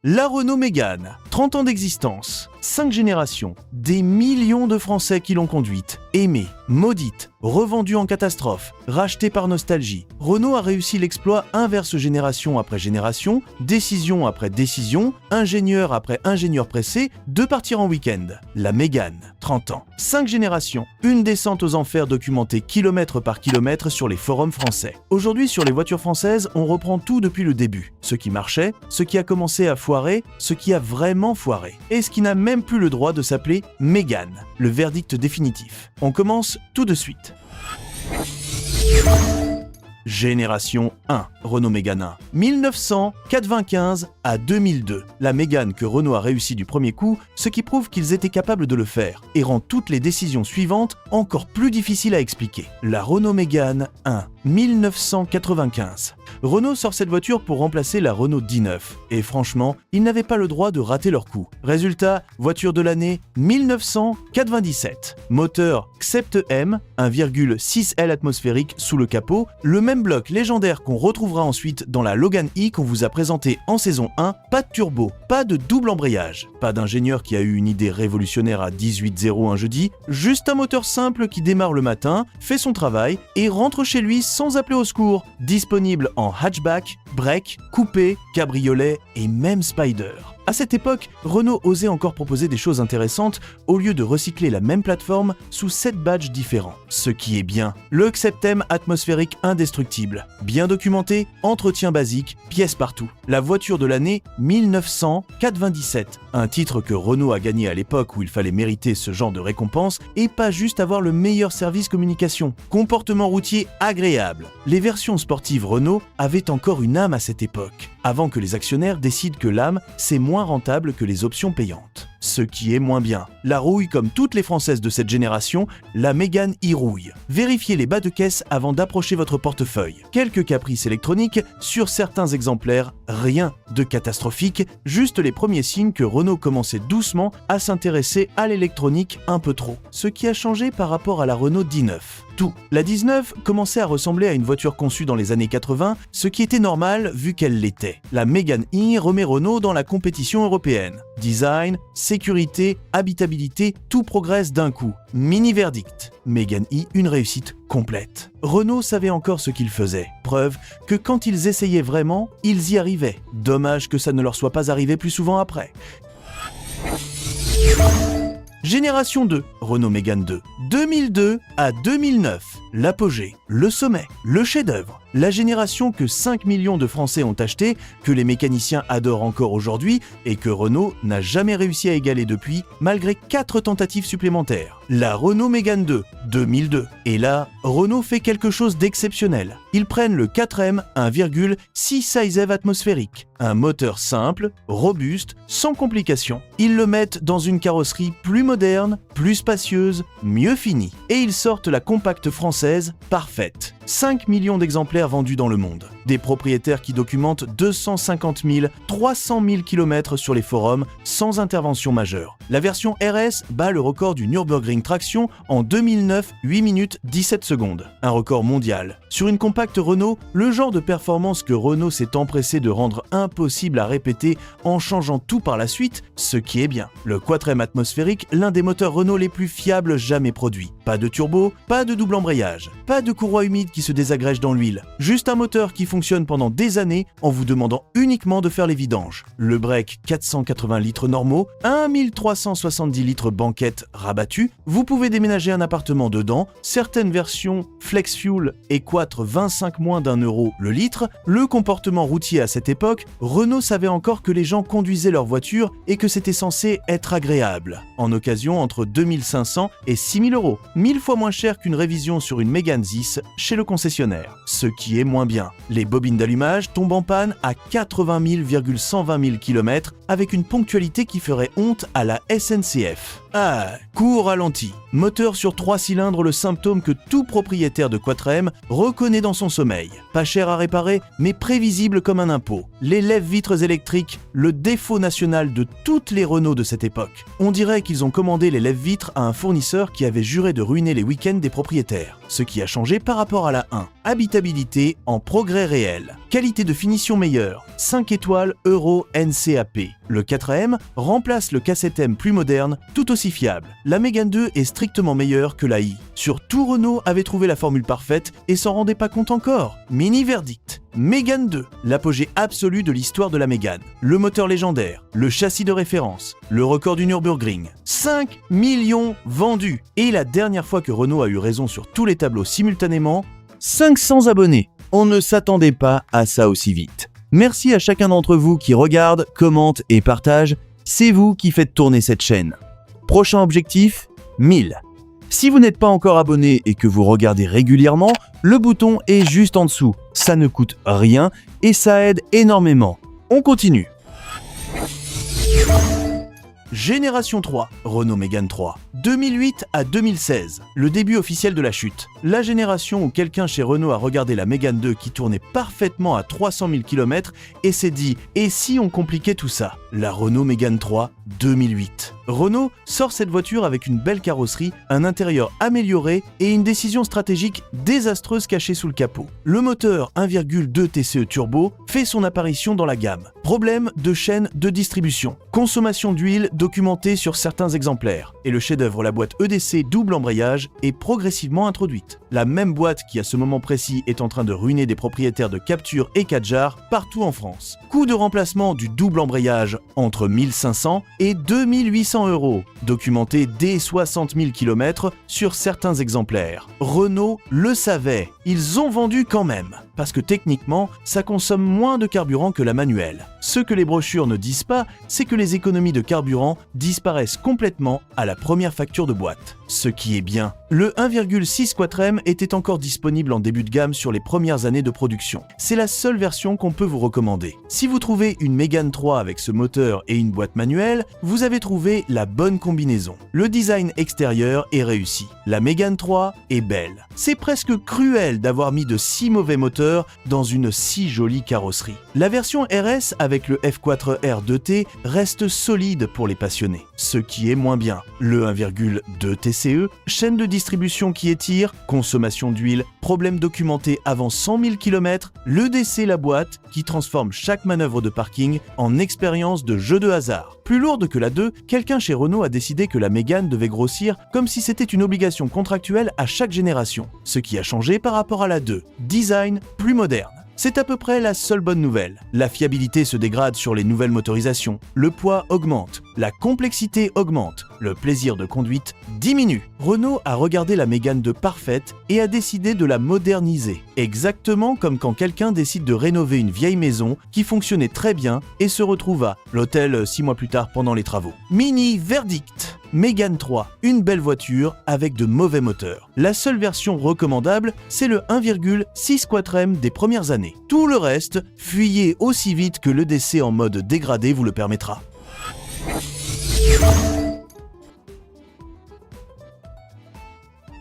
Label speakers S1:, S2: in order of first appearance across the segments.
S1: La Renault Mégane, 30 ans d'existence, 5 générations, des millions de Français qui l'ont conduite, aimée, maudite, revendue en catastrophe, rachetée par nostalgie. Renault a réussi l'exploit inverse génération après génération, décision après décision, ingénieur après ingénieur pressé, de partir en week-end. La Mégane, 30 ans, 5 générations, une descente aux enfers documentée kilomètre par kilomètre sur les forums français. Aujourd'hui, sur les voitures françaises, on reprend tout depuis le début. Ce qui marchait, ce qui a commencé à foirer, ce qui a vraiment foiré. Et ce qui n'a même plus le droit de s'appeler Mégane. Le verdict définitif. On commence tout de suite. Génération 1, Renault Mégane 1. 1995 à 2002. La Mégane que Renault a réussi du premier coup, ce qui prouve qu'ils étaient capables de le faire, et rend toutes les décisions suivantes encore plus difficiles à expliquer. La Renault Mégane 1, 1995. Renault sort cette voiture pour remplacer la Renault D9. Et franchement, ils n'avaient pas le droit de rater leur coup. Résultat, voiture de l'année 1997. Moteur Xcept M, 1,6 L atmosphérique sous le capot, le même bloc légendaire qu'on retrouvera ensuite dans la Logan E qu'on vous a présenté en saison 1, pas de turbo, pas de double embrayage, pas d'ingénieur qui a eu une idée révolutionnaire à 18h un jeudi, juste un moteur simple qui démarre le matin, fait son travail et rentre chez lui sans appeler au secours, disponible en hatchback, break, coupé, cabriolet et même spider. À cette époque, Renault osait encore proposer des choses intéressantes au lieu de recycler la même plateforme sous 7 badges différents. Ce qui est bien. Le Xcept M atmosphérique indestructible. Bien documenté, entretien basique, pièces partout. La voiture de l'année 1997. Un titre que Renault a gagné à l'époque où il fallait mériter ce genre de récompense et pas juste avoir le meilleur service communication. Comportement routier agréable. Les versions sportives Renault avaient encore une âme à cette époque, avant que les actionnaires décident que l'âme, c'est moins rentable que les options payantes. Ce qui est moins bien. La rouille, comme toutes les Françaises de cette génération, la Mégane y rouille. Vérifiez les bas de caisse avant d'approcher votre portefeuille. Quelques caprices électroniques, sur certains exemplaires, rien de catastrophique, juste les premiers signes que Renault commençait doucement à s'intéresser à l'électronique un peu trop. Ce qui a changé par rapport à la Renault D9. Tout. La 19 commençait à ressembler à une voiture conçue dans les années 80, ce qui était normal vu qu'elle l'était. La Mégane E remet Renault dans la compétition européenne. Design, sécurité, habitabilité, tout progresse d'un coup. Mini verdict. Mégane E, une réussite complète. Renault savait encore ce qu'ils faisaient. Preuve que quand ils essayaient vraiment, ils y arrivaient. Dommage que ça ne leur soit pas arrivé plus souvent après. Génération 2, Renault Mégane 2. 2002 à 2009, l'apogée, le sommet, le chef-d'œuvre. La génération que 5 millions de Français ont acheté, que les mécaniciens adorent encore aujourd'hui et que Renault n'a jamais réussi à égaler depuis, malgré 4 tentatives supplémentaires. La Renault Mégane 2, 2002. Et là, Renault fait quelque chose d'exceptionnel. Ils prennent le 4M 1,6 sizev atmosphérique. Un moteur simple, robuste, sans complications. Ils le mettent dans une carrosserie plus moderne, plus spacieuse, mieux finie. Et ils sortent la compacte française parfaite. 5 millions d'exemplaires vendus dans le monde. Des propriétaires qui documentent 250 000, 300 000 km sur les forums sans intervention majeure. La version RS bat le record du Nürburgring Traction en 2009, 8 minutes 17 secondes. Un record mondial. Sur une compacte Renault, le genre de performance que Renault s'est empressé de rendre impossible à répéter en changeant tout par la suite, ce qui est bien. Le 4M atmosphérique, l'un des moteurs Renault les plus fiables jamais produits. Pas de turbo, pas de double embrayage, pas de courroie humide qui se désagrège dans l'huile. Juste un moteur qui fonctionne pendant des années en vous demandant uniquement de faire les vidanges. Le break 480 litres normaux, 1370 litres banquette rabattu. Vous pouvez déménager un appartement dedans. Certaines versions Flex Fuel et Quattro 25 moins d'€1 le litre. Le comportement routier à cette époque, Renault savait encore que les gens conduisaient leur voiture et que c'était censé être agréable. En occasion entre 2500 et 6000 €. 1000 fois moins cher qu'une révision sur une Mégane 10 chez le concessionnaire. Ce qui est moins bien. Les bobines d'allumage tombent en panne à 80 000,120 000 km avec une ponctualité qui ferait honte à la SNCF. Ah, coup au ralenti. Moteur sur 3 cylindres, le symptôme que tout propriétaire de quatrème reconnaît dans son sommeil. Pas cher à réparer, mais prévisible comme un impôt. Les lève-vitres électriques, le défaut national de toutes les Renault de cette époque. On dirait qu'ils ont commandé les lève-vitres à un fournisseur qui avait juré de ruiner les week-ends des propriétaires. Ce qui a changé par rapport à la 1. Habitabilité en progrès réel. Qualité de finition meilleure. 5 étoiles Euro NCAP. Le 4M remplace le 4M plus moderne, tout aussi fiable. La Mégane 2 est strictement meilleure que la i. Sur tout, Renault avait trouvé la formule parfaite et s'en rendait pas compte encore. Mini verdict. Mégane 2, l'apogée absolue de l'histoire de la Mégane. Le moteur légendaire, le châssis de référence, le record du Nürburgring. 5 millions vendus. Et la dernière fois que Renault a eu raison sur tous les tableaux simultanément, 500 abonnés. On ne s'attendait pas à ça aussi vite. Merci à chacun d'entre vous qui regarde, commente et partage. C'est vous qui faites tourner cette chaîne. Prochain objectif, 1000. Si vous n'êtes pas encore abonné et que vous regardez régulièrement, le bouton est juste en dessous. Ça ne coûte rien et ça aide énormément. On continue. Génération 3, Renault Mégane 3. 2008 à 2016, le début officiel de la chute. La génération où quelqu'un chez Renault a regardé la Mégane 2 qui tournait parfaitement à 300 000 km et s'est dit « Et si on compliquait tout ça ?» La Renault Mégane 3 2008. Renault sort cette voiture avec une belle carrosserie, un intérieur amélioré et une décision stratégique désastreuse cachée sous le capot. Le moteur 1,2 TCE turbo fait son apparition dans la gamme. Problème de chaîne de distribution. Consommation d'huile documentée sur certains exemplaires. Et le chef-d'œuvre, la boîte EDC double embrayage, est progressivement introduite. La même boîte qui à ce moment précis est en train de ruiner des propriétaires de Captur et Kadjar partout en France. Coût de remplacement du double embrayage entre 1500 et 2800 €, documenté dès 60 000 km sur certains exemplaires. Renault le savait, ils ont vendu quand même, parce que techniquement, ça consomme moins de carburant que la manuelle. Ce que les brochures ne disent pas, c'est que les économies de carburant disparaissent complètement à la première facture de boîte. Ce qui est bien. Le 1,6 quatrème était encore disponible en début de gamme sur les premières années de production. C'est la seule version qu'on peut vous recommander. Si vous trouvez une Mégane 3 avec ce moteur et une boîte manuelle, vous avez trouvé la bonne combinaison. Le design extérieur est réussi. La Mégane 3 est belle. C'est presque cruel d'avoir mis de si mauvais moteurs dans une si jolie carrosserie. La version RS avec le F4R2T reste solide pour les passionnés, ce qui est moins bien. Le 1,2 TCE, chaîne de distribution qui étire, consommation d'huile, problème documenté avant 100 000 km, l'EDC la boîte qui transforme chaque manœuvre de parking en expérience de jeu de hasard. Plus lourde que la 2, quelqu'un chez Renault a décidé que la Mégane devait grossir comme si c'était une obligation contractuelle à chaque génération, ce qui a changé par rapport à la 2. Design plus moderne. C'est à peu près la seule bonne nouvelle. La fiabilité se dégrade sur les nouvelles motorisations, le poids augmente, la complexité augmente, le plaisir de conduite diminue. Renault a regardé la Mégane 2 parfaite et a décidé de la moderniser. Exactement comme quand quelqu'un décide de rénover une vieille maison qui fonctionnait très bien et se retrouve à l'hôtel 6 mois plus tard pendant les travaux. Mini verdict. Mégane 3, une belle voiture avec de mauvais moteurs. La seule version recommandable, c'est le 1,6 quatrème des premières années. Tout le reste, fuyez aussi vite que l'EDC en mode dégradé vous le permettra.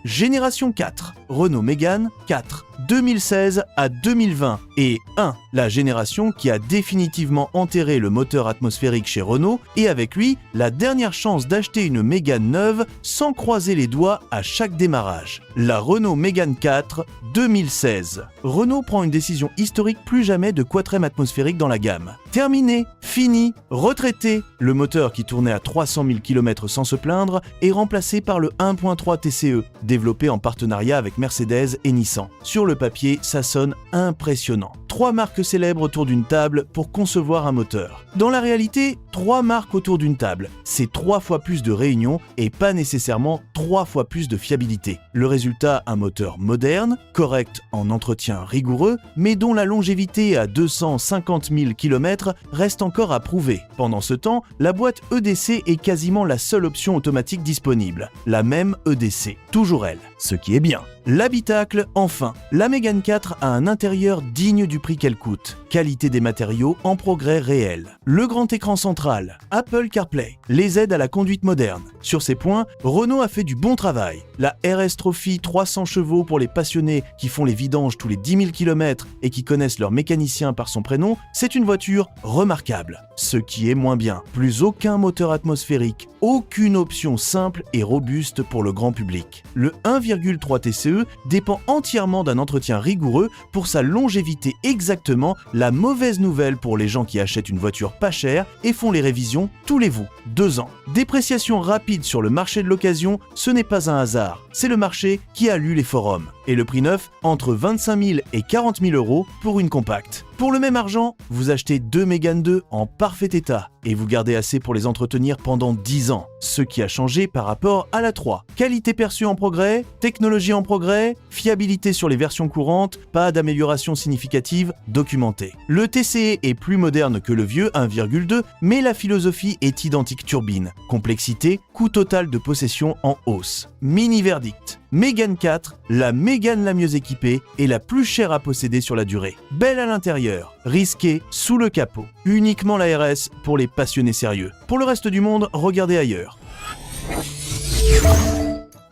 S1: Génération 4, Renault Mégane 4, 2016 à 2020 et 1, la génération qui a définitivement enterré le moteur atmosphérique chez Renault et avec lui, la dernière chance d'acheter une Mégane neuve sans croiser les doigts à chaque démarrage. La Renault Mégane 4 2016. Renault prend une décision historique, plus jamais de quatrème atmosphérique dans la gamme. Terminé, fini, retraité. Le moteur qui tournait à 300 000 km sans se plaindre est remplacé par le 1.3 TCE, développé en partenariat avec Mercedes et Nissan. Sur le papier, ça sonne impressionnant. 3 marques célèbres autour d'une table pour concevoir un moteur. Dans la réalité, 3 marques autour d'une table. C'est 3 fois plus de réunions et pas nécessairement 3 fois plus de fiabilité. Le résultat, un moteur moderne, correct en entretien rigoureux, mais dont la longévité à 250 000 km reste encore à prouver. Pendant ce temps, la boîte EDC est quasiment la seule option automatique disponible. La même EDC, toujours elle. ce qui est bien. L'habitacle, enfin. La Mégane 4 a un intérieur digne du prix qu'elle coûte. Qualité des matériaux en progrès réel. Le grand écran central, Apple CarPlay, les aides à la conduite moderne. Sur ces points, Renault a fait du bon travail. La RS Trophy 300 chevaux pour les passionnés qui font les vidanges tous les 10 000 km et qui connaissent leur mécanicien par son prénom, c'est une voiture remarquable. Ce qui est moins bien, plus aucun moteur atmosphérique, aucune option simple et robuste pour le grand public. Le 1,3 TCE dépend entièrement d'un entretien rigoureux pour sa longévité, exactement la mauvaise nouvelle pour les gens qui achètent une voiture pas chère et font les révisions tous les 2 ans. Dépréciation rapide sur le marché de l'occasion, ce n'est pas un hasard, c'est le marché qui a lu les forums. Et le prix neuf, entre 25 000 et 40 000 euros pour une compacte. Pour le même argent, vous achetez 2 Mégane 2 en parfait état et vous gardez assez pour les entretenir pendant 10 ans, ce qui a changé par rapport à la 3. Qualité perçue en progrès, technologie en progrès, fiabilité sur les versions courantes, pas d'amélioration significative documentée. Le TCE est plus moderne que le vieux 1,2, mais la philosophie est identique turbine. Complexité, coût total de possession en hausse. Mini verdict. Mégane 4, la Mégane la mieux équipée et la plus chère à posséder sur la durée. Belle à l'intérieur, risquée sous le capot. Uniquement la RS pour les passionnés sérieux. Pour le reste du monde, regardez ailleurs.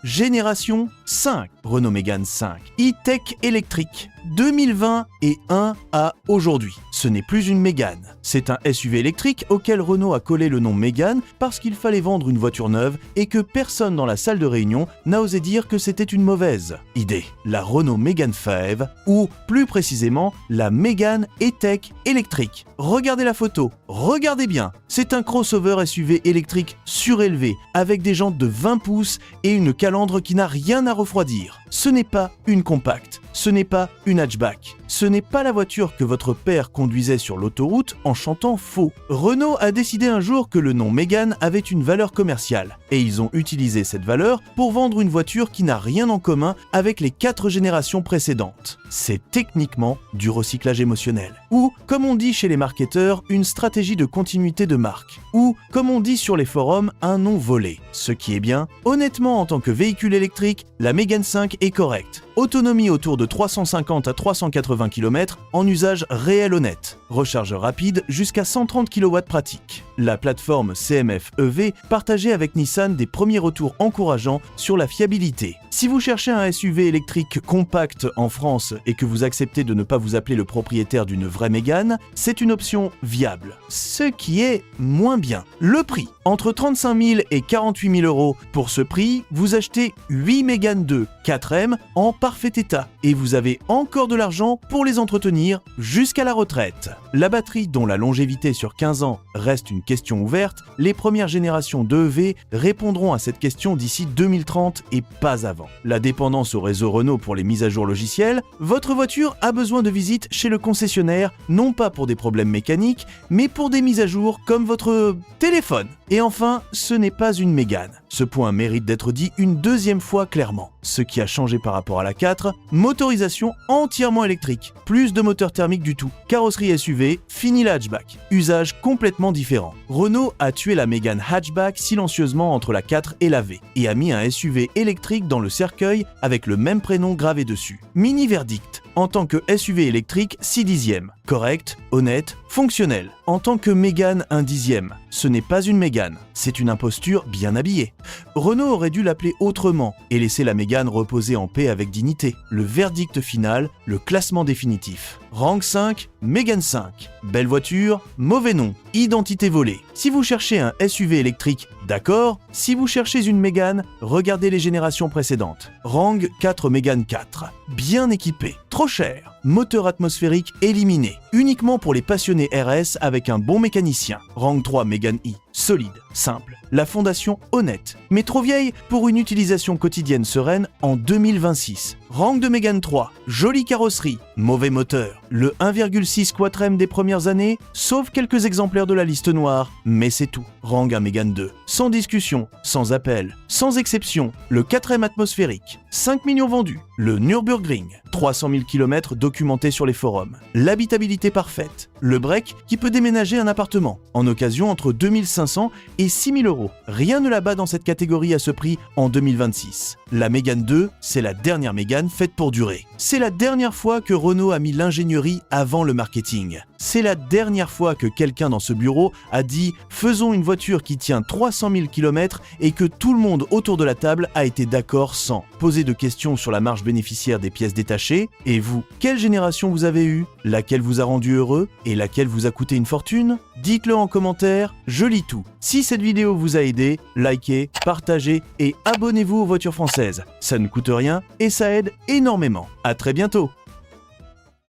S1: Génération 5, Renault Mégane 5, e-tech électrique, 2020 et 1 à aujourd'hui. Ce n'est plus une Mégane, c'est un SUV électrique auquel Renault a collé le nom Mégane parce qu'il fallait vendre une voiture neuve et que personne dans la salle de réunion n'a osé dire que c'était une mauvaise idée. La Renault Mégane 5, ou plus précisément la Mégane e-tech électrique. Regardez la photo, regardez bien, c'est un crossover SUV électrique surélevé avec des jantes de 20 pouces et une calandre qui n'a rien à refroidir. Ce n'est pas une compacte, ce n'est pas une hatchback, ce n'est pas la voiture que votre père conduisait sur l'autoroute en chantant faux. Renault a décidé un jour que le nom Mégane avait une valeur commerciale et ils ont utilisé cette valeur pour vendre une voiture qui n'a rien en commun avec les 4 générations précédentes. C'est techniquement du recyclage émotionnel. Ou, comme on dit chez les marketeurs, une stratégie de continuité de marque. Ou, comme on dit sur les forums, un nom volé. Ce qui est bien, honnêtement en tant que véhicule électrique, la Mégane 5 est correcte. Autonomie autour de 350 à 380 km en usage réel honnête. Recharge rapide jusqu'à 130 kW pratique. La plateforme CMF EV partageait avec Nissan des premiers retours encourageants sur la fiabilité. Si vous cherchez un SUV électrique compact en France et que vous acceptez de ne pas vous appeler le propriétaire d'une vraie Mégane, c'est une option viable. Ce qui est moins bien. Le prix, entre 35 000 et 48 000 euros. Pour ce prix, vous achetez 8 Mégane 2 4M en parfait état et vous avez encore de l'argent pour les entretenir jusqu'à la retraite. La batterie, dont la longévité sur 15 ans reste une question ouverte, les premières générations d'EV répondront à cette question d'ici 2030 et pas avant. La dépendance au réseau Renault pour les mises à jour logicielles, votre voiture a besoin de visites chez le concessionnaire, non pas pour des problèmes mécaniques, mais pour des mises à jour comme votre téléphone. Et enfin, ce n'est pas une Mégane. Ce point mérite d'être dit une deuxième fois clairement. Ce qui a changé par rapport à la 4, motorisation entièrement électrique, plus de moteur thermique du tout, carrosserie SUV, fini la hatchback, usage complètement différent. Renault a tué la Mégane hatchback silencieusement entre la 4 et la V, et a mis un SUV électrique dans le cercueil avec le même prénom gravé dessus. Mini verdict. En tant que SUV électrique, 6 dixièmes. Correct, honnête, fonctionnel. En tant que Mégane, 1 dixième. Ce n'est pas une Mégane, c'est une imposture bien habillée. Renault aurait dû l'appeler autrement et laisser la Mégane reposer en paix avec dignité. Le verdict final, le classement définitif. Rang 5, Mégane 5. Belle voiture, mauvais nom, identité volée. Si vous cherchez un SUV électrique, d'accord. Si vous cherchez une Mégane, regardez les générations précédentes. Rang 4 Mégane 4. Bien équipé, trop cher. Moteur atmosphérique éliminé. Uniquement pour les passionnés RS avec un bon mécanicien. Rang 3 Mégane i. Solide, simple. La fondation honnête, mais trop vieille pour une utilisation quotidienne sereine en 2026. Rang de Mégane 3. Jolie carrosserie, mauvais moteur. Le 1,6 quatrème des premières années, sauf quelques exemplaires de la liste noire, mais c'est tout. Rang à Mégane 2. Sans discussion, sans appel, sans exception, le 4ème atmosphérique. 5 millions vendus. Le Nürburgring, 300 000 km documentés sur les forums. L'habitabilité parfaite. Le break qui peut déménager un appartement, en occasion entre 2500 et 6000 euros. Rien ne la bat dans cette catégorie à ce prix en 2026. La Mégane 2, c'est la dernière Mégane faite pour durer. C'est la dernière fois que Renault a mis l'ingénierie avant le marketing. C'est la dernière fois que quelqu'un dans ce bureau a dit « faisons une voiture qui tient 300 000 km » et que tout le monde autour de la table a été d'accord sans poser de questions sur la marge bénéficiaire des pièces détachées. Et vous, quelle génération vous avez eue? Laquelle vous a rendu heureux? Et laquelle vous a coûté une fortune? Dites-le en commentaire, je lis tout. Si cette vidéo vous a aidé, likez, partagez et abonnez-vous aux voitures françaises. Ça ne coûte rien et ça aide énormément. À très bientôt.